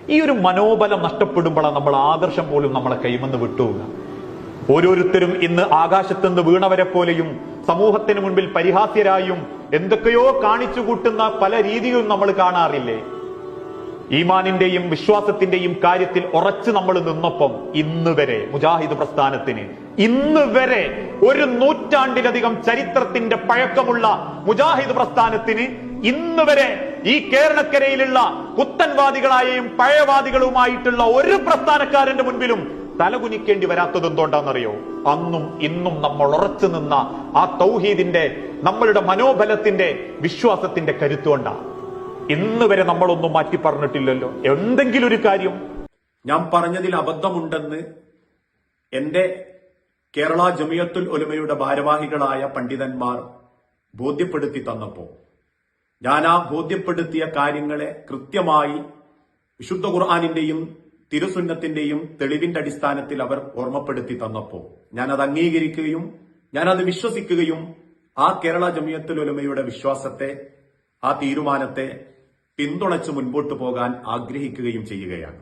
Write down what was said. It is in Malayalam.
ഈ ഒരു മനോബലം നഷ്ടപ്പെടുമ്പോഴാണ് നമ്മൾ ആദർശം പോലും നമ്മളെ കൈമെന്ന് വിട്ടുപോകുക. ഓരോരുത്തരും ഇന്ന് ആകാശത്തുനിന്ന് വീണവരെ പോലെയും സമൂഹത്തിന് മുൻപിൽ പരിഹാസ്യരായും എന്തൊക്കെയോ കാണിച്ചു കൂട്ടുന്ന പല രീതികളും നമ്മൾ കാണാറില്ലേ? ഈമാനിന്റെയും വിശ്വാസത്തിന്റെയും കാര്യത്തിൽ ഉറച്ചു നമ്മൾ നിന്നപ്പം ഇന്ന് വരെ മുജാഹിദ് പ്രസ്ഥാനത്തിന്, ഇന്ന് വരെ ഒരു നൂറ്റാണ്ടിലധികം ചരിത്രത്തിന്റെ പഴക്കമുള്ള മുജാഹിദ് പ്രസ്ഥാനത്തിന് ഇന്ന് വരെ ഈ കേരളക്കരയിലുള്ള പുത്തൻവാദികളായും പഴയവാദികളുമായിട്ടുള്ള ഒരു പ്രസ്ഥാനക്കാരന്റെ മുൻപിലും തലകുനിക്കേണ്ടി വരാത്തത് എന്തുകൊണ്ടാണെന്നറിയോ? അന്നും ഇന്നും നമ്മൾ ഉറച്ചു നിന്ന ആ തൗഹീദിന്റെ, നമ്മളുടെ മനോബലത്തിന്റെ, വിശ്വാസത്തിന്റെ കരുത്തുകൊണ്ടാ. ഇന്ന് വരെ നമ്മളൊന്നും മാറ്റി പറഞ്ഞിട്ടില്ലല്ലോ എന്തെങ്കിലും ഒരു കാര്യം. ഞാൻ പറഞ്ഞതിൽ അബദ്ധമുണ്ടെന്ന് എന്റെ കേരള ജമിയത്തുൽ ഉലമയുടെ ഭാരവാഹികളായ പണ്ഡിതന്മാർ ബോധ്യപ്പെടുത്തി തന്നപ്പോ ഞാൻ ആ ബോധ്യപ്പെടുത്തിയ കാര്യങ്ങളെ കൃത്യമായി വിശുദ്ധ ഖുർആനിന്റെയും തിരുസുന്നത്തിന്റെയും തെളിവിന്റെ അടിസ്ഥാനത്തിൽ അവർ ഓർമ്മപ്പെടുത്തി തന്നപ്പോ ഞാനത് അംഗീകരിക്കുകയും ഞാനത് വിശ്വസിക്കുകയും ആ കേരള ജമിയത്തുൽ ഉലമയുടെ വിശ്വാസത്തെ, ആ തീരുമാനത്തെ പിന്തുണച്ച് മുൻപോട്ടു പോകാൻ ആഗ്രഹിക്കുകയും ചെയ്യുകയാണ്.